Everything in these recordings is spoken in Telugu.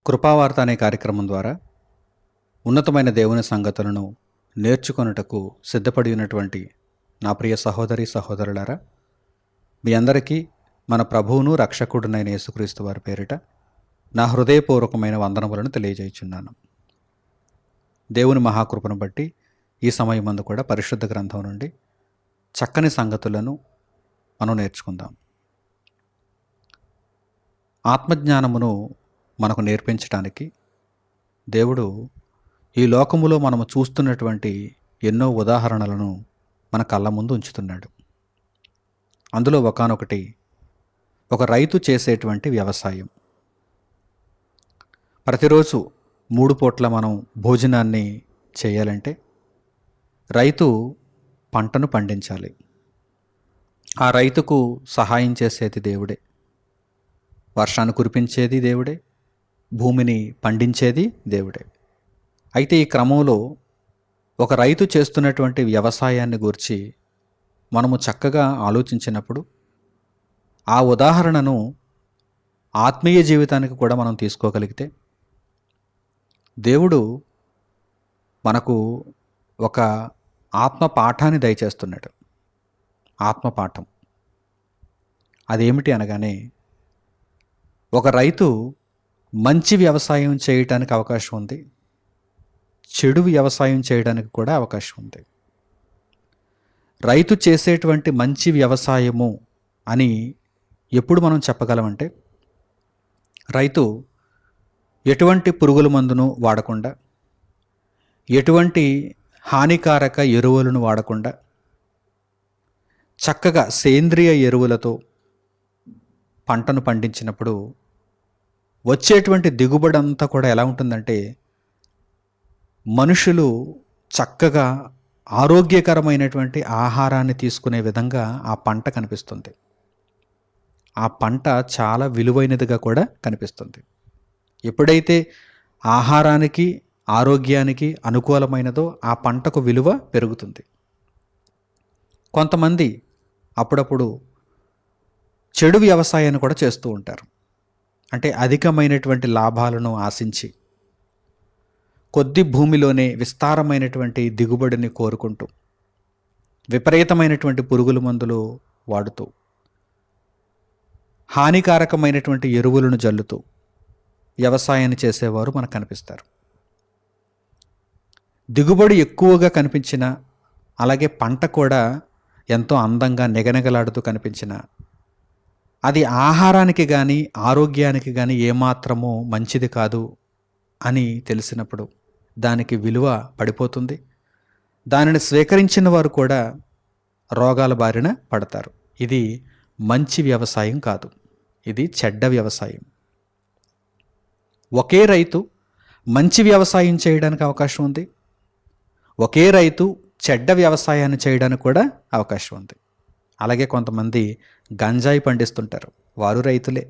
కృపావార్త అనే కార్యక్రమం ద్వారా ఉన్నతమైన దేవుని సంగతులను నేర్చుకొనుటకు సిద్ధపడి ఉన్నటువంటి నా ప్రియ సహోదరి సహోదరులారా, మీ అందరికీ మన ప్రభువును రక్షకుడునైన యేసుక్రీస్తు వారి పేరిట నా హృదయపూర్వకమైన వందనములను తెలియజేయుచున్నాను. దేవుని మహాకృపను బట్టి ఈ సమయమందు కూడా పరిశుద్ధ గ్రంథం నుండి చక్కని సంగతులను మనం నేర్చుకుందాం. ఆత్మజ్ఞానమును మనకు నేర్పించడానికి దేవుడు ఈ లోకములో మనము చూస్తున్నటువంటి ఎన్నో ఉదాహరణలను మన కళ్ళ ముందు ఉంచుతున్నాడు. అందులో ఒకానొకటి ఒక రైతు చేసేటువంటి వ్యవసాయం. ప్రతిరోజు 3 పూట్ల మనం భోజనాన్ని చేయాలంటే రైతు పంటను పండించాలి. ఆ రైతుకు సహాయం చేసేది దేవుడే, వర్షాన్ని కురిపించేది దేవుడే, భూమిని పండించేది దేవుడే. అయితే ఈ క్రమంలో ఒక రైతు చేస్తున్నటువంటి వ్యవసాయాన్ని గురించి మనము చక్కగా ఆలోచించినప్పుడు ఆ ఉదాహరణను ఆత్మీయ జీవితానికి కూడా మనం తీసుకోగలిగితే దేవుడు మనకు ఒక ఆత్మ పాఠాన్ని దయచేస్తున్నాడు. ఆత్మ పాఠం అదేమిటి అనగానే, ఒక రైతు మంచి వ్యవసాయం చేయటానికి అవకాశం ఉంది, చెడు వ్యవసాయం చేయడానికి కూడా అవకాశం ఉంది. రైతు చేసేటువంటి మంచి వ్యవసాయము అని ఎప్పుడు మనం చెప్పగలమంటే, రైతు ఎటువంటి పురుగుల మందును వాడకుండా, ఎటువంటి హానికారక ఎరువులను వాడకుండా, చక్కగా సేంద్రియ ఎరువులతో పంటను పండించినప్పుడు వచ్చేటువంటి దిగుబడి అంతా కూడా ఎలా ఉంటుందంటే, మనుషులు చక్కగా ఆరోగ్యకరమైనటువంటి ఆహారాన్ని తీసుకునే విధంగా ఆ పంట కనిపిస్తుంది. ఆ పంట చాలా విలువైనదిగా కూడా కనిపిస్తుంది. ఎప్పుడైతే ఆహారానికి ఆరోగ్యానికి అనుకూలమైనదో ఆ పంటకు విలువ పెరుగుతుంది. కొంతమంది అప్పుడప్పుడు చెడు వ్యవసాయాన్ని కూడా చేస్తూ ఉంటారు. అంటే అధికమైనటువంటి లాభాలను ఆశించి కొద్ది భూమిలోనే విస్తారమైనటువంటి దిగుబడిని కోరుకుంటూ విపరీతమైనటువంటి పురుగుల మందులు వాడుతూ హానికారకమైనటువంటి ఎరువులను జల్లుతూ వ్యవసాయాన్ని చేసేవారు మనకు కనిపిస్తారు. దిగుబడి ఎక్కువగా కనిపించిన, అలాగే పంట కూడా ఎంతో అందంగా నెగనెగలాడుతూ కనిపించిన, అది ఆహారానికి కానీ ఆరోగ్యానికి కానీ ఏమాత్రమూ మంచిది కాదు అని తెలిసినప్పుడు దానికి విలువ పడిపోతుంది. దానిని స్వీకరించిన వారు కూడా రోగాల బారిన పడతారు. ఇది మంచి వ్యవసాయం కాదు, ఇది చెడ్డ వ్యవసాయం. ఒకే రైతు మంచి వ్యవసాయం చేయడానికి అవకాశం ఉంది, ఒకే రైతు చెడ్డ వ్యవసాయాన్ని చేయడానికి కూడా అవకాశం ఉంది. అలాగే కొంతమంది గంజాయి పండిస్తుంటారు, వారు రైతులే.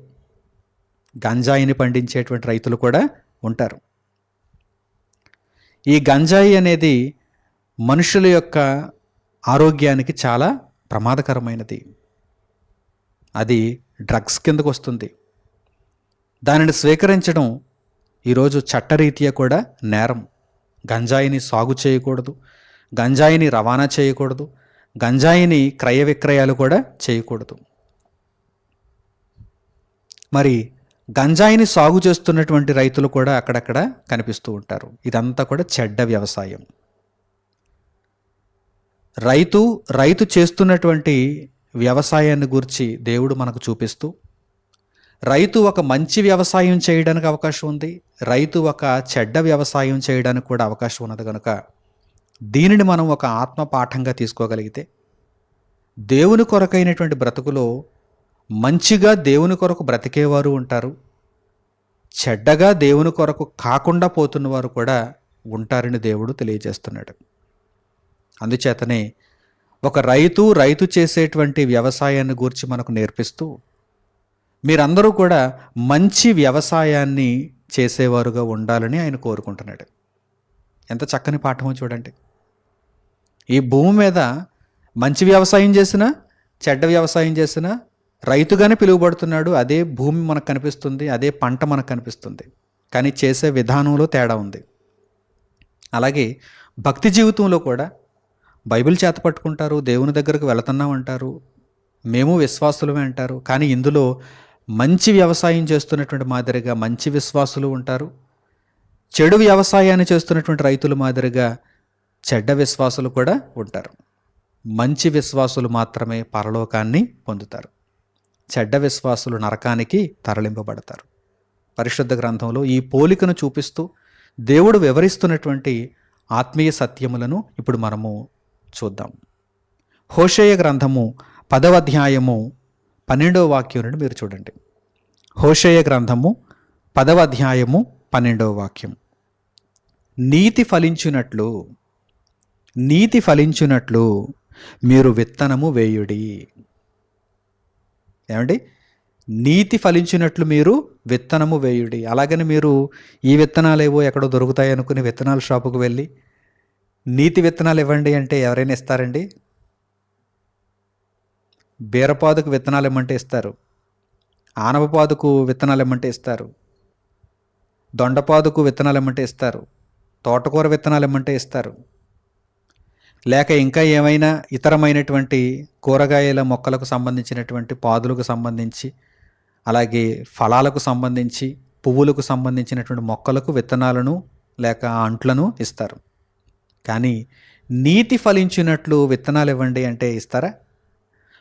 గంజాయిని పండించేటువంటి రైతులు కూడా ఉంటారు. ఈ గంజాయి అనేది మనుషుల యొక్క ఆరోగ్యానికి చాలా ప్రమాదకరమైనది. అది డ్రగ్స్ కిందకు వస్తుంది. దానిని స్వీకరించడం ఈరోజు చట్టరీత్యా కూడా నేరం. గంజాయిని సాగు చేయకూడదు, గంజాయిని రవాణా చేయకూడదు, గంజాయిని క్రయ విక్రయాలు కూడా చేయకూడదు. మరి గంజాయిని సాగు చేస్తున్నటువంటి రైతులు కూడా అక్కడక్కడ కనిపిస్తూ ఉంటారు. ఇదంతా కూడా చెడ్డ వ్యవసాయం. రైతు చేస్తున్నటువంటి వ్యవసాయాన్ని గురించి దేవుడు మనకు చూపిస్తూ, రైతు ఒక మంచి వ్యవసాయం చేయడానికి అవకాశం ఉంది, రైతు ఒక చెడ్డ వ్యవసాయం చేయడానికి కూడా అవకాశం ఉన్నది. కనుక దీనిని మనం ఒక ఆత్మ పాఠంగా తీసుకోగలిగితే దేవుని కొరకైనటువంటి బ్రతుకులో మంచిగా దేవుని కొరకు బ్రతికేవారు ఉంటారు, చెడ్డగా దేవుని కొరకు కాకుండా పోతున్న వారు కూడా ఉంటారని దేవుడు తెలియజేస్తున్నాడు. అందుచేతనే ఒక రైతు చేసేటువంటి వ్యవసాయాన్ని గురించి మనకు నేర్పిస్తూ, మీరందరూ కూడా మంచి వ్యవసాయాన్ని చేసేవారుగా ఉండాలని ఆయన కోరుకుంటున్నాడు. ఎంత చక్కని పాఠమో చూడండి. ఈ భూమి మీద మంచి వ్యవసాయం చేసినా చెడ్డ వ్యవసాయం చేసినా రైతుగానే పిలువబడుతున్నాడు. అదే భూమి మనకు కనిపిస్తుంది, అదే పంట మనకు కనిపిస్తుంది. కానీ చేసే విధానంలో తేడా ఉంది. అలాగే భక్తి జీవితంలో కూడా బైబిల్ చేత పట్టుకుంటారు, దేవుని దగ్గరకు వెళుతున్నాం అంటారు, మేము విశ్వాసులమే అంటారు. కానీ ఇందులో మంచి వ్యవసాయం చేస్తున్నటువంటి మాదిరిగా మంచి విశ్వాసులు ఉంటారు, చెడు వ్యవసాయాన్ని చేస్తున్నటువంటి రైతుల మాదిరిగా చెడ్డ విశ్వాసులు కూడా ఉంటారు. మంచి విశ్వాసులు మాత్రమే పరలోకాన్ని పొందుతారు, చెడ్డ విశ్వాసులు నరకానికి తరలింపబడతారు. పరిశుద్ధ గ్రంథంలో ఈ పోలికను చూపిస్తూ దేవుడు వివరిస్తున్నటువంటి ఆత్మీయ సత్యములను ఇప్పుడు మనము చూద్దాం. హోషేయ గ్రంథము 10వ అధ్యాయము 12వ వాక్యం నుండి మీరు చూడండి. హోషేయ గ్రంథము 10వ అధ్యాయము 12వ వాక్యం. నీతి ఫలించునట్లు మీరు విత్తనము వేయుడి. ఏమండి? నీతి ఫలించినట్లు మీరు విత్తనము వేయుడి. అలాగని మీరు ఈ విత్తనాలు ఎక్కడో దొరుకుతాయి అనుకుని విత్తనాల షాపుకు వెళ్ళి నీతి విత్తనాలు ఇవ్వండి అంటే ఎవరైనా ఇస్తారండి? బీరపాదుకు విత్తనాలు ఇమ్మంటే ఇస్తారు, ఆనపపాదుకు విత్తనాలు ఇమ్మంటే ఇస్తారు, దొండపాదుకు విత్తనాలు ఇమ్మంటే ఇస్తారు, తోటకూర విత్తనాలు ఇమ్మంటే ఇస్తారు. లేక ఇంకా ఏమైనా ఇతరమైనటువంటి కూరగాయల మొక్కలకు సంబంధించినటువంటి పాదులకు సంబంధించి, అలాగే ఫలాలకు సంబంధించి, పువ్వులకు సంబంధించినటువంటి మొక్కలకు విత్తనాలను లేక అంట్లను ఇస్తారు. కానీ నీతి ఫలించినట్లు విత్తనాలు ఇవ్వండి అంటే ఇస్తారా?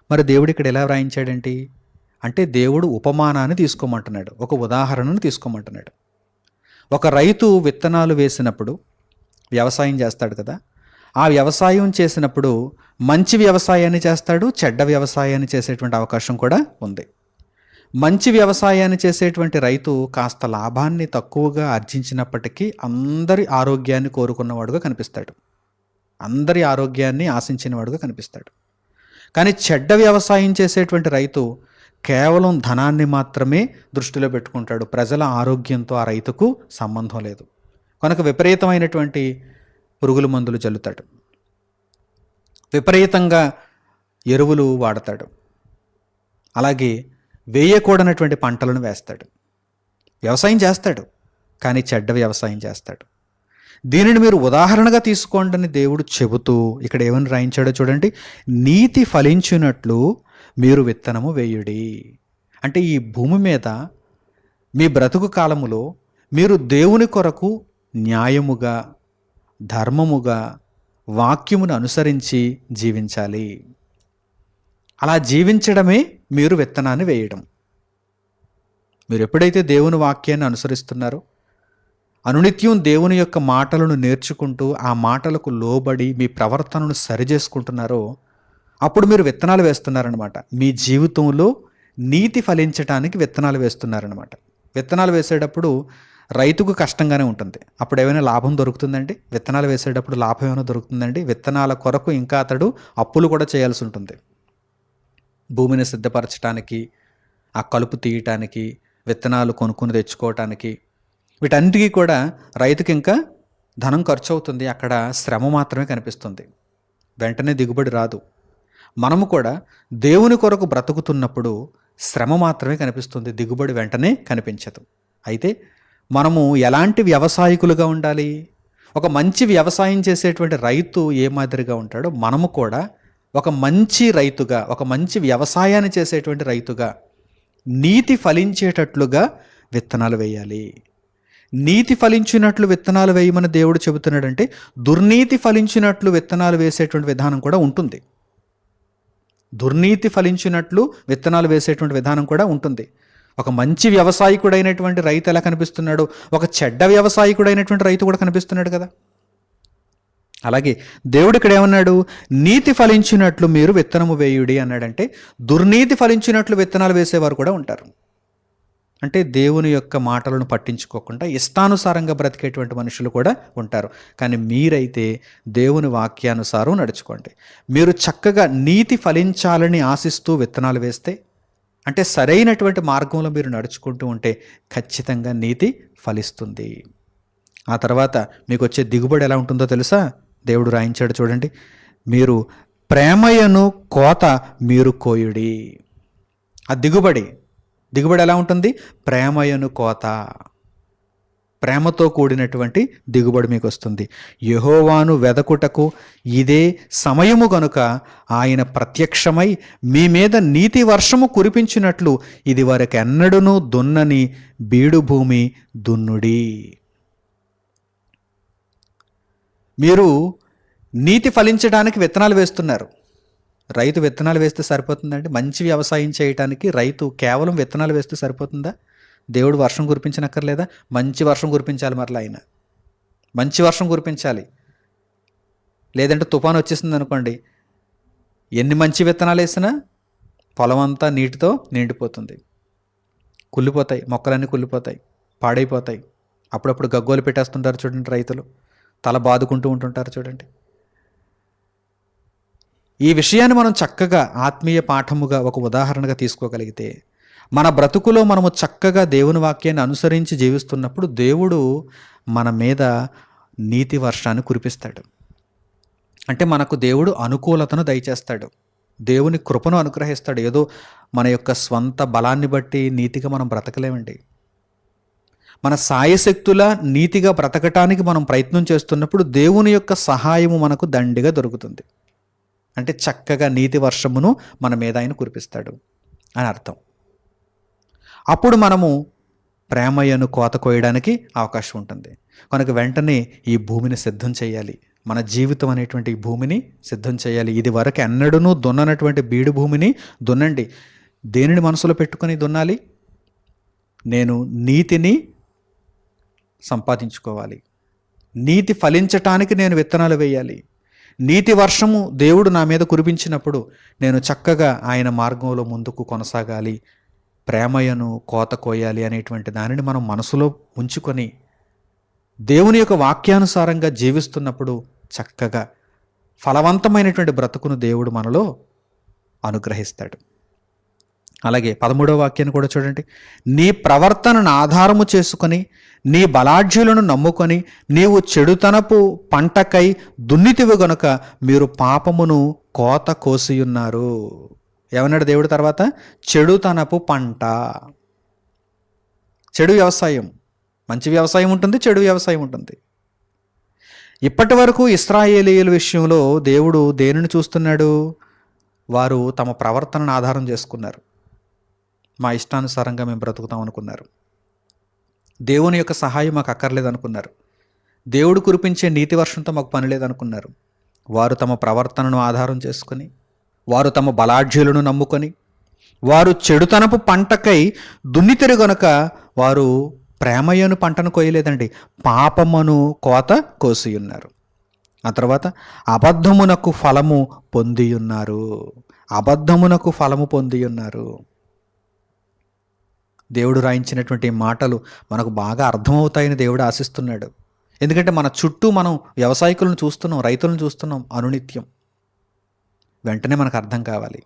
మరి దేవుడు ఇక్కడ ఎలా వ్రాయించాడేంటి అంటే, దేవుడు ఉపమానాన్ని తీసుకోమంటున్నాడు, ఒక ఉదాహరణను తీసుకోమంటున్నాడు. ఒక రైతు విత్తనాలు వేసినప్పుడు వ్యవసాయం చేస్తాడు కదా, ఆ వ్యవసాయం చేసినప్పుడు మంచి వ్యవసాయాన్ని చేస్తాడు, చెడ్డ వ్యవసాయాన్ని చేసేటువంటి అవకాశం కూడా ఉంది. మంచి వ్యవసాయాన్ని చేసేటువంటి రైతు కాస్త లాభాన్ని తక్కువగా ఆర్జించినప్పటికీ అందరి ఆరోగ్యాన్ని కోరుకున్నవాడుగా కనిపిస్తాడు, అందరి ఆరోగ్యాన్ని ఆశించినవాడుగా కనిపిస్తాడు. కానీ చెడ్డ వ్యవసాయం చేసేటువంటి రైతు కేవలం ధనాన్ని మాత్రమే దృష్టిలో పెట్టుకుంటాడు, ప్రజల ఆరోగ్యంతో ఆ రైతుకు సంబంధం లేదు. కనుక విపరీతమైనటువంటి పురుగుల మందులు చల్లుతాడు, విపరీతంగా ఎరువులు వాడతాడు, అలాగే వేయకూడనటువంటి పంటలను వేస్తాడు. వ్యవసాయం చేస్తాడు కానీ చెడ్డ వ్యవసాయం చేస్తాడు. దీనిని మీరు ఉదాహరణగా తీసుకోండి అని దేవుడు చెబుతూ ఇక్కడ ఏమని రాయించాడో చూడండి. నీతి ఫలించినట్లు మీరు విత్తనము వేయుడి. అంటే ఈ భూమి మీద మీ బ్రతుకు కాలములో మీరు దేవుని కొరకు న్యాయముగా, ధర్మముగా, వాక్యమును అనుసరించి జీవించాలి. అలా జీవించడమే మీరు విత్తనాన్ని వేయడం. మీరు ఎప్పుడైతే దేవుని వాక్యాన్ని అనుసరిస్తున్నారో, అనునిత్యం దేవుని యొక్క మాటలను నేర్చుకుంటూ ఆ మాటలకు లోబడి మీ ప్రవర్తనను సరిచేసుకుంటున్నారో, అప్పుడు మీరు విత్తనాలు వేస్తున్నారనమాట. మీ జీవితంలో నీతి ఫలించటానికి విత్తనాలు వేస్తున్నారనమాట. విత్తనాలు వేసేటప్పుడు రైతుకు కష్టంగానే ఉంటుంది. అప్పుడు ఏమైనా లాభం దొరుకుతుందండి? విత్తనాలు వేసేటప్పుడు లాభం ఏమైనా దొరుకుతుందండి? విత్తనాల కొరకు ఇంకా అతడు అప్పులు కూడా చేయాల్సి ఉంటుంది. భూమిని సిద్ధపరచడానికి, ఆ కలుపు తీయటానికి, విత్తనాలు కొనుక్కుని తెచ్చుకోవటానికి, వీటన్నిటికీ కూడా రైతుకి ఇంకా ధనం ఖర్చు అవుతుంది. అక్కడ శ్రమ మాత్రమే కనిపిస్తుంది, వెంటనే దిగుబడి రాదు. మనము కూడా దేవుని కొరకు బ్రతుకుతున్నప్పుడు శ్రమ మాత్రమే కనిపిస్తుంది, దిగుబడి వెంటనే కనిపించదు. అయితే మనము ఎలాంటి వ్యవసాయకులుగా ఉండాలి? ఒక మంచి వ్యవసాయం చేసేటువంటి రైతు ఏ మాదిరిగా ఉంటాడో మనము కూడా ఒక మంచి రైతుగా, ఒక మంచి వ్యవసాయాన్ని చేసేటువంటి రైతుగా నీతి ఫలించేటట్లుగా విత్తనాలు వేయాలి. నీతి ఫలించినట్లు విత్తనాలు వేయమని దేవుడు చెబుతున్నాడంటే, దుర్నీతి ఫలించినట్లు విత్తనాలు వేసేటువంటి విధానం కూడా ఉంటుంది. దుర్నీతి ఫలించినట్లు విత్తనాలు వేసేటువంటి విధానం కూడా ఉంటుంది. ఒక మంచి వ్యవసాయకుడైనటువంటి రైతు ఎలా కనిపిస్తున్నాడు, ఒక చెడ్డ వ్యవసాయకుడైనటువంటి రైతు కూడా కనిపిస్తున్నాడు కదా. అలాగే దేవుడు ఇక్కడ ఏమన్నాడు? నీతి ఫలించినట్లు మీరు విత్తనము వేయుడి అన్నాడంటే, దుర్నీతి ఫలించినట్లు విత్తనాలు వేసేవారు కూడా ఉంటారు. అంటే దేవుని యొక్క మాటలను పట్టించుకోకుండా ఇష్టానుసారంగా బ్రతికేటువంటి మనుషులు కూడా ఉంటారు. కానీ మీరైతే దేవుని వాక్యానుసారం నడుచుకోండి. మీరు చక్కగా నీతి ఫలించాలని ఆశిస్తూ విత్తనాలు వేస్తే, అంటే సరైనటువంటి మార్గంలో మీరు నడుచుకుంటూ ఉంటే ఖచ్చితంగా నీతి ఫలిస్తుంది. ఆ తర్వాత మీకు వచ్చే దిగుబడి ఎలా ఉంటుందో తెలుసా? దేవుడు రాయించాడు చూడండి. మీరు ప్రేమయను కోత మీరు కోయుడి. ఆ దిగుబడి ఎలా ఉంటుంది? ప్రేమయను కోత. ప్రేమతో కూడినటువంటి దిగుబడి మీకు వస్తుంది. యెహోవాను వెదకుటకు ఇదే సమయము గనుక ఆయన ప్రత్యక్షమై మీ మీద నీతి వర్షము కురిపించినట్లు ఇది వరకెన్నడూనూ దున్నని బీడు భూమి దున్నుడి. మీరు నీతి ఫలించడానికి విత్తనాలు వేస్తున్నారు. రైతు విత్తనాలు వేస్తే సరిపోతుందండి? మంచి వ్యవసాయం చేయటానికి రైతు కేవలం విత్తనాలు వేస్తే సరిపోతుందా? దేవుడు వర్షం కురిపించనక్కర్లేదా? మంచి వర్షం కురిపించాలి. మరలా ఆయన మంచి వర్షం కురిపించాలి. లేదంటే తుఫాను వచ్చేసింది అనుకోండి, ఎన్ని మంచి విత్తనాలు వేసినా పొలం అంతా నీటితో నిండిపోతుంది. కుళ్ళిపోతాయి, మొక్కలన్నీ కుళ్ళిపోతాయి, పాడైపోతాయి. అప్పుడప్పుడు గగ్గోలు పెట్టేస్తుంటారు చూడండి రైతులు, తల బాదుకుంటూ ఉంటుంటారు చూడండి. ఈ విషయాన్ని మనం చక్కగా ఆత్మీయ పాఠముగా ఒక ఉదాహరణగా తీసుకోగలిగితే, మన బ్రతుకులో మనము చక్కగా దేవుని వాక్యాన్ని అనుసరించి జీవిస్తున్నప్పుడు దేవుడు మన మీద నీతి వర్షాన్ని కురిపిస్తాడు. అంటే మనకు దేవుడు అనుకూలతను దయచేస్తాడు, దేవుని కృపను అనుగ్రహిస్తాడు. ఏదో మన యొక్క స్వంత బలాన్ని బట్టి నీతిగా మనం బ్రతకలేమండి. మన సాయశక్తుల నీతిగా బ్రతకటానికి మనం ప్రయత్నం చేస్తున్నప్పుడు దేవుని యొక్క సహాయము మనకు దండిగా దొరుకుతుంది. అంటే చక్కగా నీతి వర్షమును మన మీద ఆయన కురిపిస్తాడు అని అర్థం. అప్పుడు మనము ప్రేమయ్యను కోత కోయడానికి అవకాశం ఉంటుంది. కనుక వెంటనే ఈ భూమిని సిద్ధం చేయాలి. మన జీవితం అనేటువంటి ఈ భూమిని సిద్ధం చేయాలి. ఇది వరకు ఎన్నడూనూ దున్ననటువంటి బీడు భూమిని దున్నండి. దేనిని మనసులో పెట్టుకొని దున్నాలి? నేను నీతిని సంపాదించుకోవాలి, నీతి ఫలించటానికి నేను విత్తనాలు వేయాలి. నీతి వర్షము దేవుడు నా మీద కురిపించినప్పుడు నేను చక్కగా ఆయన మార్గంలో ముందుకు కొనసాగాలి, ప్రేమయ్యను కోత కోయాలి అనేటువంటి దానిని మనం మనసులో ఉంచుకొని దేవుని యొక్క వాక్యానుసారంగా జీవిస్తున్నప్పుడు చక్కగా ఫలవంతమైనటువంటి బ్రతుకును దేవుడు మనలో అనుగ్రహిస్తాడు. అలాగే 13వ వాక్యాన్ని కూడా చూడండి. నీ ప్రవర్తనను ఆధారము చేసుకొని నీ బలాఢ్యులను నమ్ముకొని నీవు చెడుతనపు పంటకై దున్నితివి గనుక మీరు పాపమును కోత కోసియున్నారు. ఏమన్నాడు దేవుడు తర్వాత? చెడుతనపు పంట. చెడు వ్యవసాయం, మంచి వ్యవసాయం ఉంటుంది, చెడు వ్యవసాయం ఉంటుంది. ఇప్పటి వరకు ఇశ్రాయేలీయుల విషయంలో దేవుడు దేనిని చూస్తున్నాడు? వారు తమ ప్రవర్తనను ఆధారం చేసుకున్నారు. మా ఇష్టానుసారంగా మేము బ్రతుకుతాం అనుకున్నారు. దేవుని యొక్క సహాయం మాకు అక్కర్లేదు అనుకున్నారు. దేవుడు కురిపించే నీతి వర్షంతో మాకు పని లేదనుకున్నారు. వారు తమ ప్రవర్తనను ఆధారం చేసుకొని, వారు తమ బలాఢ్యులను నమ్ముకొని, వారు చెడుతనపు పంటకై దున్నితిరి గనుక వారు ప్రేమయ్యను పంటను కోయలేదండి, పాపమును కోత కోసి ఉన్నారు. ఆ తర్వాత అబద్ధమునకు ఫలము పొందియున్నారు. అబద్ధమునకు ఫలము పొందియున్నారు. దేవుడు రాయించినటువంటి మాటలు మనకు బాగా అర్థమవుతాయని దేవుడు ఆశిస్తున్నాడు. ఎందుకంటే మన చుట్టూ మనం వ్యవసాయకులను చూస్తున్నాం, రైతులను చూస్తున్నాం అనునిత్యం. వెంటనే మనకు అర్థం కావాలి,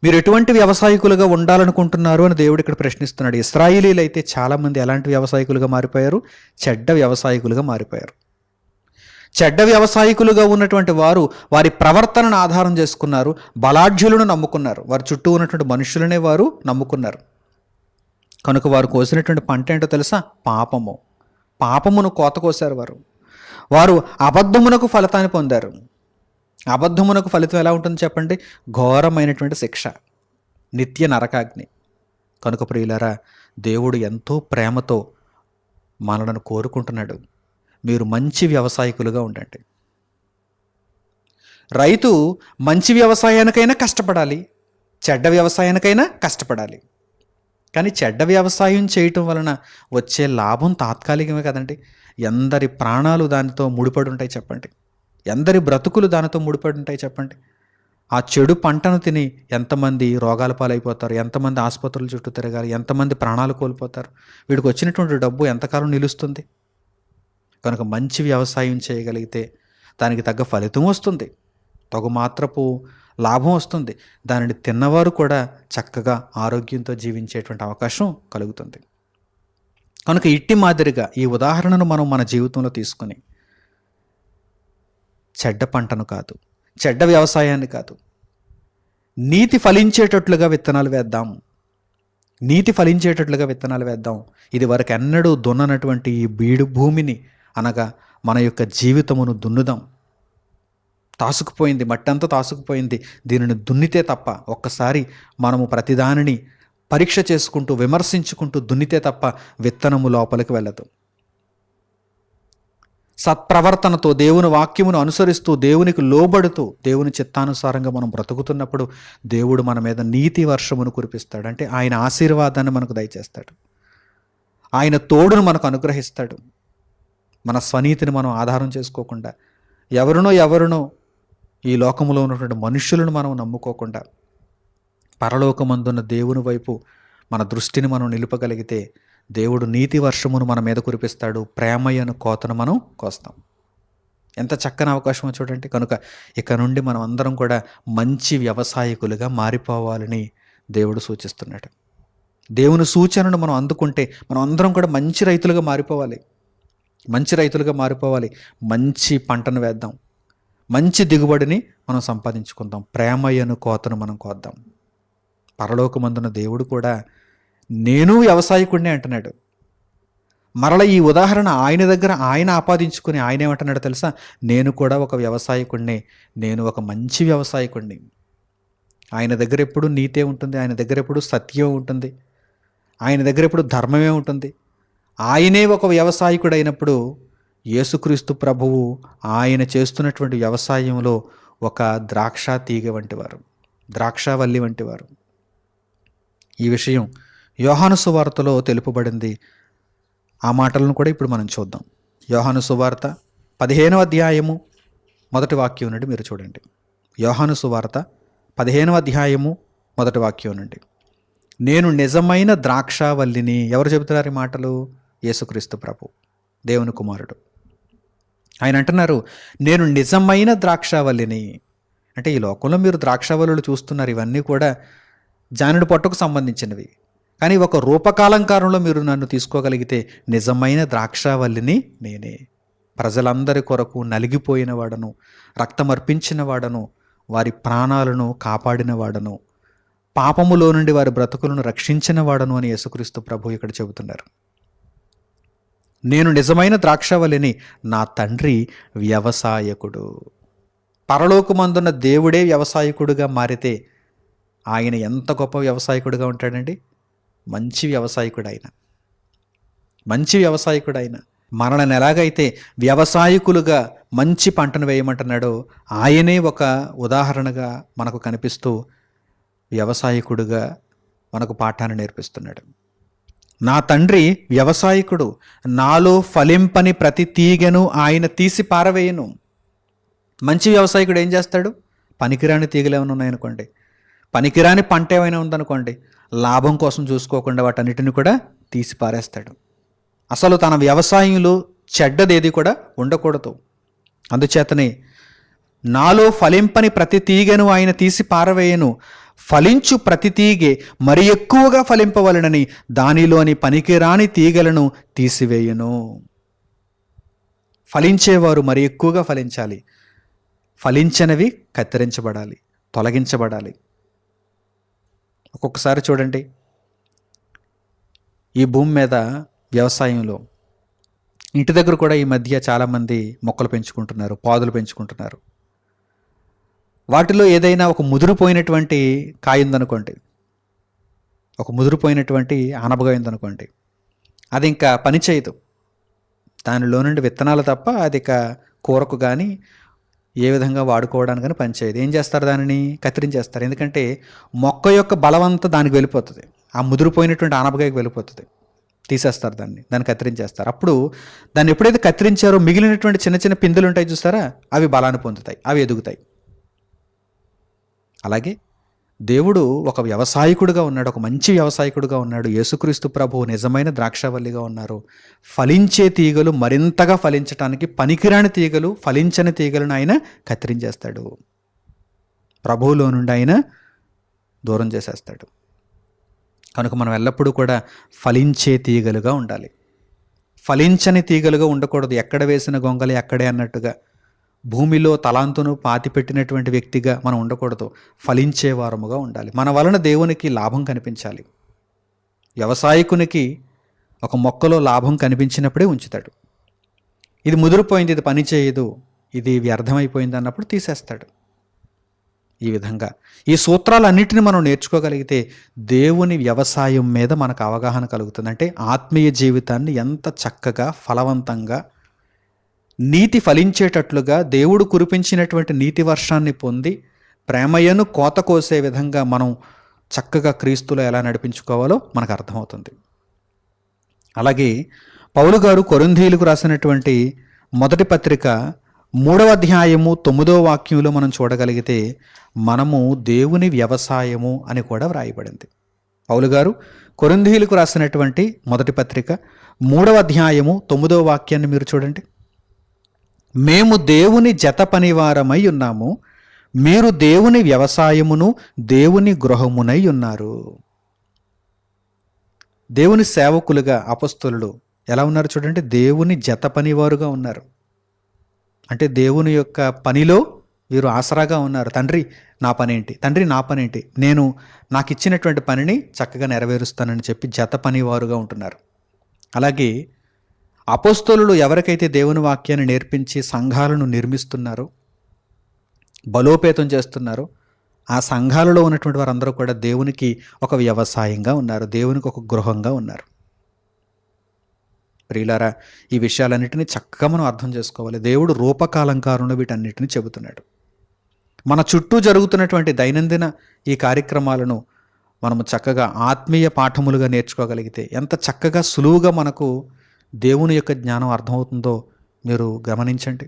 మీరు ఎటువంటి వ్యవసాయకులుగా ఉండాలనుకుంటున్నారు అని దేవుడు ఇక్కడ ప్రశ్నిస్తున్నాడు. ఇశ్రాయేలీలు అయితే చాలామంది ఎలాంటి వ్యవసాయకులుగా మారిపోయారు? చెడ్డ వ్యవసాయకులుగా మారిపోయారు. చెడ్డ వ్యవసాయకులుగా ఉన్నటువంటి వారు వారి ప్రవర్తనను ఆధారం చేసుకున్నారు, బలాఢ్యులను నమ్ముకున్నారు, వారి చుట్టూ ఉన్నటువంటి మనుషులనే వారు నమ్ముకున్నారు. కనుక వారు కోసినటువంటి పంట ఏంటో తెలుసా? పాపము. పాపమును కోత కోసారు వారు. వారు అబద్ధమునకు ఫలితాన్ని పొందారు. అబద్ధమునకు ఫలితం ఎలా ఉంటుంది చెప్పండి? ఘోరమైనటువంటి శిక్ష, నిత్య నరకాగ్ని. కనుక ప్రియులారా, దేవుడు ఎంతో ప్రేమతో మనలను కోరుకుంటున్నాడు, మీరు మంచి వ్యవసాయకులుగా ఉండండి. రైతు మంచి వ్యవసాయానికైనా కష్టపడాలి, చెడ్డ వ్యవసాయానికైనా కష్టపడాలి. కానీ చెడ్డ వ్యవసాయం చేయటం వలన వచ్చే లాభం తాత్కాలికమే కదండి. ఎందరి ప్రాణాలు దానితో ముడిపడి ఉంటాయి చెప్పండి, ఎందరి బ్రతుకులు దానితో ముడిపడి ఉంటాయి చెప్పండి. ఆ చెడు పంటను తిని ఎంతమంది రోగాల పాలైపోతారు, ఎంతమంది ఆసుపత్రుల చుట్టూ తిరగాలి, ఎంతమంది ప్రాణాలు కోల్పోతారు. వీడికి వచ్చినటువంటి డబ్బు ఎంతకాలం నిలుస్తుంది? కనుక మంచి వ్యవసాయం చేయగలిగితే దానికి తగ్గ ఫలితం వస్తుంది, తగు మాత్రపు లాభం వస్తుంది. దానిని తిన్నవారు కూడా చక్కగా ఆరోగ్యంతో జీవించేటువంటి అవకాశం కలుగుతుంది. కనుక ఇట్టి మాదిరిగా ఈ ఉదాహరణను మనం మన జీవితంలో తీసుకొని చెడ్డ పంటను కాదు, చెడ్డ వ్యవసాయాన్ని కాదు, నీతి ఫలించేటట్లుగా విత్తనాలు వేద్దాం. నీతి ఫలించేటట్లుగా విత్తనాలు వేద్దాం. ఇది వరకు ఎన్నడూ దున్ననటువంటి ఈ బీడు భూమిని, అనగా మన యొక్క జీవితమును దున్నుదాం. తాసుకుపోయింది, మట్టంతా తాసుకుపోయింది. దీనిని దున్నితే తప్ప, ఒక్కసారి మనము ప్రతిదానిని పరీక్ష చేసుకుంటూ విమర్శించుకుంటూ దున్నితే తప్ప విత్తనము లోపలికి వెళ్ళదు. సత్ప్రవర్తనతో దేవుని వాక్యమును అనుసరిస్తూ దేవునికి లోబడుతూ దేవుని చిత్తానుసారంగా మనం బ్రతుకుతున్నప్పుడు దేవుడు మన మీద నీతి వర్షమును కురిపిస్తాడు. అంటే ఆయన ఆశీర్వాదాన్ని మనకు దయచేస్తాడు. ఆయన తోడును మనకు అనుగ్రహిస్తాడు. మన స్వనీతిని మనం ఆధారం చేసుకోకుండా, ఎవరినో ఈ లోకములో ఉన్నటువంటి మనుషులను మనం నమ్ముకోకుండా పరలోకమందున్న దేవుని వైపు మన దృష్టిని మనం నిలుపగలిగితే దేవుడు నీతి వర్షమును మన మీద కురిపిస్తాడు. ప్రేమయ్యను కోతను మనం కోస్తాం. ఎంత చక్కని అవకాశమో చూడండి. కనుక ఇక నుండి మనం అందరం కూడా మంచి వ్యవసాయకులుగా మారిపోవాలని దేవుడు సూచిస్తున్నాడు. దేవుని సూచనను మనం అందుకుంటే మనం అందరం కూడా మంచి రైతులుగా మారిపోవాలి. మంచి పంటను వేద్దాం. మంచి దిగుబడిని మనం సంపాదించుకుందాం. ప్రేమయ్యను కోతను మనం కోద్దాం. పరలోకమందున దేవుడు కూడా నేను వ్యవసాయకుడినే అంటున్నాడు. మరల ఈ ఉదాహరణ ఆయన దగ్గర ఆయన ఆపాదించుకుని ఆయన ఏమంటున్నాడు తెలుసా? నేను కూడా ఒక వ్యవసాయకుడినే, నేను ఒక మంచి వ్యవసాయకుడిని. ఆయన దగ్గర ఎప్పుడు నీతే ఉంటుంది, ఆయన దగ్గర ఎప్పుడు సత్యం ఉంటుంది, ఆయన దగ్గర ఎప్పుడు ధర్మమే ఉంటుంది. ఆయనే ఒక వ్యవసాయకుడు అయినప్పుడు యేసుక్రీస్తు ప్రభువు ఆయన చేస్తున్నటువంటి వ్యవసాయంలో ఒక ద్రాక్ష తీగ వంటివారు, ద్రాక్షావల్లి వంటివారు. ఈ విషయం యోహాను సువార్తలో తెలుపబడింది. ఆ మాటలను కూడా ఇప్పుడు మనం చూద్దాం. యోహాను సువార్త 15వ అధ్యాయము 1వ వాక్యం నుండి మీరు చూడండి. యోహాను సువార్త 15వ అధ్యాయము 1వ వాక్యం నుండి. నేను నిజమైన ద్రాక్షావల్లిని. ఎవరు చెబుతున్నారు ఈ మాటలు? యేసుక్రీస్తు ప్రభు, దేవుని కుమారుడు. ఆయన అంటున్నారు, నేను నిజమైన ద్రాక్షావల్లిని. అంటే ఈ లోకంలో మీరు ద్రాక్షావల్లులు చూస్తున్నారు, ఇవన్నీ కూడా జానుడి పొట్టకు సంబంధించినవి. కానీ ఒక రూపకాలంకారంలో మీరు నన్ను తీసుకోగలిగితే నిజమైన ద్రాక్షావల్లిని నేనే. ప్రజలందరి కొరకు నలిగిపోయిన వాడను, రక్తమర్పించిన వాడను, వారి ప్రాణాలను కాపాడిన వాడను, పాపములో నుండి వారి బ్రతుకులను రక్షించిన వాడను అని యేసుక్రీస్తు ప్రభు ఇక్కడ చెబుతున్నారు. నేను నిజమైన ద్రాక్షావల్లిని, నా తండ్రి వ్యవసాయకుడు. పరలోకమందున్న దేవుడే వ్యవసాయకుడుగా మారితే ఆయన ఎంత గొప్ప వ్యవసాయకుడుగా ఉంటాడండి. మంచి వ్యవసాయకుడు ఆయన. మనల్ని ఎలాగైతే వ్యవసాయకులుగా మంచి పంటను వేయమంటున్నాడో ఆయనే ఒక ఉదాహరణగా మనకు కనిపిస్తూ వ్యవసాయకుడుగా మనకు పాఠాన్ని నేర్పిస్తున్నాడు. నా తండ్రి వ్యవసాయకుడు, నాలో ఫలింపని ప్రతి తీగను ఆయన తీసి పారవేయను. మంచి వ్యవసాయకుడు ఏం చేస్తాడు? పనికిరాని తీగలు ఏమైనా ఉన్నాయనుకోండి, పనికిరాని పంట ఏమైనా ఉందనుకోండి, లాభం కోసం చూసుకోకుండా వాటన్నిటిని కూడా తీసి పారేస్తాడు. అసలు తన వ్యవసాయంలో చెడ్డదేది కూడా ఉండకూడదు. అందుచేతనే నాలో ఫలింపని ప్రతి తీగను ఆయన తీసి పారవేయను, ఫలించు ప్రతి తీగే మరి ఎక్కువగా ఫలింపవలనని దానిలోని పనికిరాని తీగలను తీసివేయను. ఫలించేవారు మరి ఎక్కువగా ఫలించాలి, ఫలించనివి కత్తిరించబడాలి, తొలగించబడాలి. ఒక్కొక్కసారి చూడండి, ఈ భూమి మీద వ్యవసాయంలో ఇంటి దగ్గర కూడా ఈ మధ్య చాలామంది మొక్కలు పెంచుకుంటున్నారు, పాదులు పెంచుకుంటున్నారు. వాటిలో ఏదైనా ఒక ముదిరిపోయినటువంటి కాయ ఉందనుకోండి, ఒక ముదిరిపోయినటువంటి ఆనపకాయ ఉందనుకోండి, అది ఇంకా పని చేయదు. దానిలో నుండి విత్తనాలు తప్ప అది ఇక కూరకు కానీ ఏ విధంగా వాడుకోవడానికి కానీ పనిచేయదు. ఏం చేస్తారు? దానిని కత్తిరించేస్తారు. ఎందుకంటే మొక్క యొక్క బలమంతా దానికి వెళ్ళిపోతుంది, ఆ ముదిరిపోయినటువంటి ఆనపకాయకి వెళ్ళిపోతుంది. తీసేస్తారు దాన్ని కత్తిరించేస్తారు. అప్పుడు దాన్ని ఎప్పుడైతే కత్తిరించారో మిగిలినటువంటి చిన్న చిన్న పిందులు ఉంటాయి చూస్తారా, అవి బలాన్ని పొందుతాయి, అవి ఎదుగుతాయి. అలాగే దేవుడు ఒక వ్యవసాయకుడుగా ఉన్నాడు, ఒక మంచి వ్యవసాయకుడుగా ఉన్నాడు. యేసుక్రీస్తు ప్రభువు నిజమైన ద్రాక్షావల్లిగా ఉన్నారు. ఫలించే తీగలు మరింతగా ఫలించటానికి పనికిరాని తీగలు, ఫలించని తీగలను ఆయన కత్తిరించేస్తాడు. ప్రభువులో నుండి ఆయన దూరం చేసేస్తాడు. కనుక మనం ఎల్లప్పుడూ కూడా ఫలించే తీగలుగా ఉండాలి, ఫలించని తీగలుగా ఉండకూడదు. ఎక్కడ వేసిన గొంగలి అక్కడే అన్నట్టుగా భూమిలో తలాంతును పాతిపెట్టినటువంటి వ్యక్తిగా మనం ఉండకూడదు, ఫలించే వారముగా ఉండాలి. మన వలన దేవునికి లాభం కనిపించాలి. వ్యవసాయకునికి ఒక మొక్కలో లాభం కనిపించినప్పుడే ఉంచుతాడు. ఇది ముదిరిపోయింది, ఇది పని చేయదు, ఇది వ్యర్థమైపోయింది అన్నప్పుడు తీసేస్తాడు. ఈ విధంగా ఈ సూత్రాలన్నిటిని మనం నేర్చుకోగలిగితే దేవుని వ్యవసాయం మీద మనకు అవగాహన కలుగుతుంది. అంటే ఆత్మీయ జీవితాన్ని ఎంత చక్కగా, ఫలవంతంగా, నీతి ఫలించేటట్లుగా దేవుడు కురిపించినటువంటి నీతి వర్షాన్ని పొంది ప్రేమయ్యను కోత కోసే విధంగా మనం చక్కగా క్రీస్తులో ఎలా నడిపించుకోవాలో మనకు అర్థమవుతుంది. అలాగే పౌలు గారు కొరింథీయులకు రాసినటువంటి మొదటి పత్రిక 3వ అధ్యాయము 9వ వాక్యంలో మనం చూడగలిగితే మనము దేవుని వ్యవసాయము అని కూడా వ్రాయబడింది. పౌలు గారు కొరింథీయులకు రాసినటువంటి మొదటి పత్రిక 3వ అధ్యాయము 9వ వాక్యాన్ని మీరు చూడండి. మేము దేవుని జత పనివారమై ఉన్నాము, మీరు దేవుని వ్యవసాయమును దేవుని గృహమునై ఉన్నారు. దేవుని సేవకులుగా అపొస్తలులు ఎలా ఉన్నారు చూడండి. దేవుని జత పనివారుగా ఉన్నారు. అంటే దేవుని యొక్క పనిలో వీరు ఆసరాగా ఉన్నారు. తండ్రి నా పనేంటి, తండ్రి నా పనేంటి, నేను నాకు ఇచ్చినటువంటి పనిని చక్కగా నెరవేరుస్తానని చెప్పి జత పనివారుగా ఉంటున్నారు. అలాగే అపొస్తలులు ఎవరికైతే దేవుని వాక్యాన్ని నేర్పించి సంఘాలను నిర్మిస్తున్నారో, బలోపేతం చేస్తున్నారో, ఆ సంఘాలలో ఉన్నటువంటి వారందరూ కూడా దేవునికి ఒక వ్యవసాయంగా ఉన్నారు, దేవునికి ఒక గృహంగా ఉన్నారు. ప్రియులారా, ఈ విషయాలన్నిటినీ చక్కగా మనం అర్థం చేసుకోవాలి. దేవుడు రూపకాలంకారంలో వీటన్నిటిని చెబుతున్నాడు. మన చుట్టూ జరుగుతున్నటువంటి దైనందిన ఈ కార్యక్రమాలను మనము చక్కగా ఆత్మీయ పాఠములుగా నేర్చుకోగలిగితే ఎంత చక్కగా సులువుగా మనకు దేవుని యొక్క జ్ఞానం అర్థమవుతుందో మీరు గమనించండి.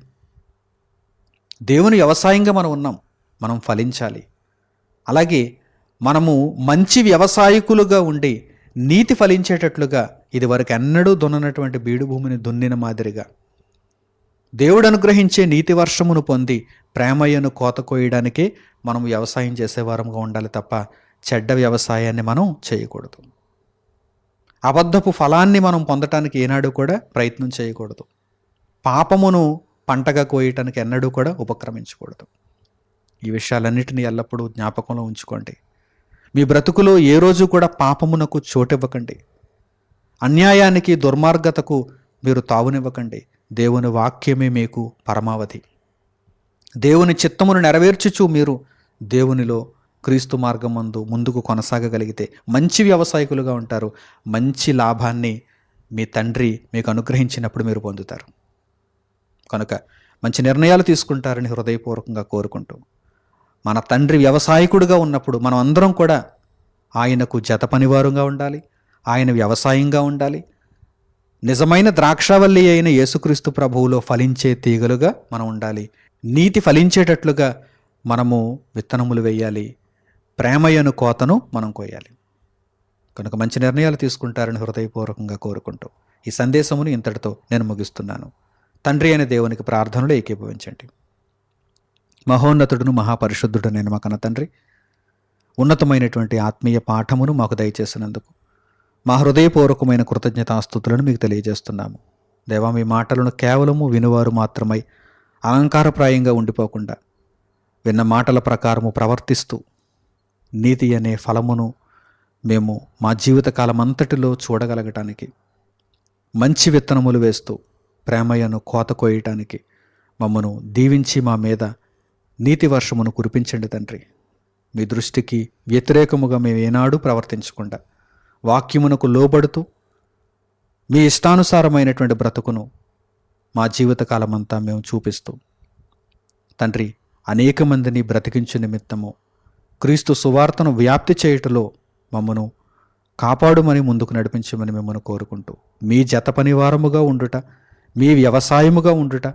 దేవుని వ్యవసాయంగా మనం ఉన్నాం, మనం ఫలించాలి. అలాగే మనము మంచి వ్యవసాయకులుగా ఉండి నీతి ఫలించేటట్లుగా ఇది వరకు ఎన్నడూ దున్ననటువంటి బీడు భూమిని దున్నిన మాదిరిగా దేవుడు అనుగ్రహించే నీతి వర్షమును పొంది ప్రేమయ్యను కోత కోయడానికే మనం వ్యవసాయం చేసేవారంగా ఉండాలి తప్ప చెడ్డ వ్యవసాయాన్ని మనం చేయకూడదు. అబద్ధపు ఫలాన్ని మనం పొందటానికి ఏనాడు కూడా ప్రయత్నం చేయకూడదు. పాపమును పంటగా కోయటానికి ఎన్నడూ కూడా ఉపక్రమించకూడదు. ఈ విషయాలన్నిటినీ ఎల్లప్పుడూ జ్ఞాపకంలో ఉంచుకోండి. మీ బ్రతుకులో ఏ రోజు కూడా పాపమునకు చోటివ్వకండి. అన్యాయానికి, దుర్మార్గతకు మీరు తావునివ్వకండి. దేవుని వాక్యమే మీకు పరమావధి. దేవుని చిత్తమును నెరవేర్చుచు మీరు దేవునిలో క్రీస్తు మార్గమందు ముందుకు కొనసాగగలిగితే మంచి వ్యవసాయకులుగా ఉంటారు. మంచి లాభాన్ని మీ తండ్రి మీకు అనుగ్రహించినప్పుడు మీరు పొందుతారు. కనుక మంచి నిర్ణయాలు తీసుకుంటారని హృదయపూర్వకంగా కోరుకుంటూ, మన తండ్రి వ్యవసాయకుడుగా ఉన్నప్పుడు మనం అందరం కూడా ఆయనకు జత పనివారుగా ఉండాలి, ఆయన వ్యవసాయంగా ఉండాలి. నిజమైన ద్రాక్షావల్లి అయిన యేసుక్రీస్తు ప్రభువులో ఫలించే తీగలుగా మనం ఉండాలి. నీతి ఫలించేటట్లుగా మనము విత్తనములు వేయాలి. ప్రేమయ్యను కోతను మనం కోయాలి. కనుక మంచి నిర్ణయాలు తీసుకుంటారని హృదయపూర్వకంగా కోరుకుంటూ ఈ సందేశమును ఇంతటితో నేను ముగిస్తున్నాను. తండ్రి అయిన దేవునికి ప్రార్థనలు ఏకీభవించండి. మహోన్నతుడును మహాపరిశుద్ధుడనైన మా కన్న తండ్రి, ఉన్నతమైనటువంటి ఆత్మీయ పాఠమును మాకు దయచేసినందుకు మా హృదయపూర్వకమైన కృతజ్ఞతాస్తుతులను మీకు తెలియజేస్తున్నాము. దేవా, మీ మాటలను కేవలము వినువారు మాత్రమై అలంకారప్రాయంగా ఉండిపోకుండా విన్న మాటల ప్రకారము ప్రవర్తిస్తూ నీతి అనే ఫలమును మేము మా జీవితకాలం అంతటిలో చూడగలగటానికి, మంచి విత్తనములు వేస్తూ ప్రేమయ్యను కోత కోయటానికి మమ్మను దీవించి మా మీద నీతి వర్షమును కురిపించండి తండ్రి. మీ దృష్టికి వ్యతిరేకముగా మేము ఏనాడు ప్రవర్తించకుండా వాక్యమునకు లోబడుతూ మీ ఇష్టానుసారమైనటువంటి బ్రతుకును మా జీవితకాలమంతా మేము చూపిస్తూ తండ్రి అనేక మందిని బ్రతికించు నిమిత్తము క్రీస్తు సువార్తను వ్యాప్తి చేయుటలో మమ్మను కాపాడుమని ముందుకు నడిపించమని మిమ్మల్ని కోరుకుంటూ మీ జత పనివారముగా ఉండుట, మీ వ్యవసాయముగా ఉండుట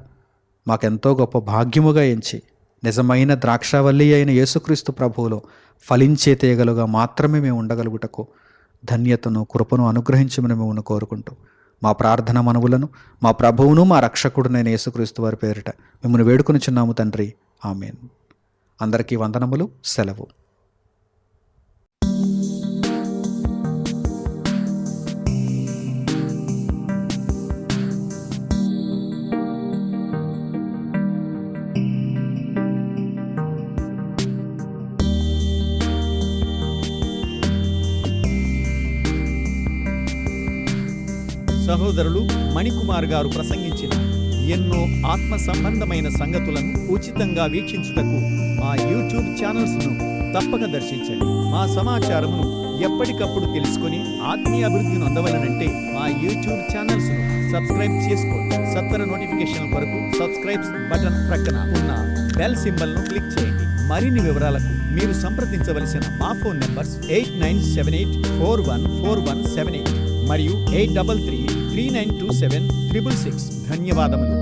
మాకెంతో గొప్ప భాగ్యముగా ఎంచి నిజమైన ద్రాక్షావల్లి అయిన యేసుక్రీస్తు ప్రభువులో ఫలించే తీగలుగా మాత్రమే మేము ఉండగలుగుటకు ధన్యతను, కృపను అనుగ్రహించమని మిమ్మల్ని కోరుకుంటూ మా ప్రార్థన మనవులను మా ప్రభువును మా రక్షకుడునైన యేసుక్రీస్తు వారి పేరిట మిమ్మల్ని వేడుకొనిచున్నాము తండ్రి. ఆమేన్. అందరికీ వందనములు. సెలవు. సహోదరులు మణికుమార్ గారు ప్రసంగించిన ఎన్నో ఆత్మ సంబంధమైన సంగతులను ఉచితంగా వీక్షించుటకు మా యూట్యూబ్ ఛానల్స్ను తప్పక దర్శించండి. మా సమాచారమును ఎప్పటికప్పుడు తెలుసుకొని ఆత్మీయ అభివృద్ధిని పొందవలనంటే మా యూట్యూబ్ ఛానల్స్ను సబ్స్క్రైబ్ చేసుకోండి. సత్వర నోటిఫికేషన్ కొరకు సబ్స్క్రైబ్ బటన్ ప్రక్కన ఉన్న బెల్ సింబల్ను క్లిక్ చేయండి. మరిన్ని వివరాలకు మీరు సంప్రదించవలసిన మా ఫోన్ నంబర్స్ 8978414178 మరియు 8333927666. ధన్యవాదములు.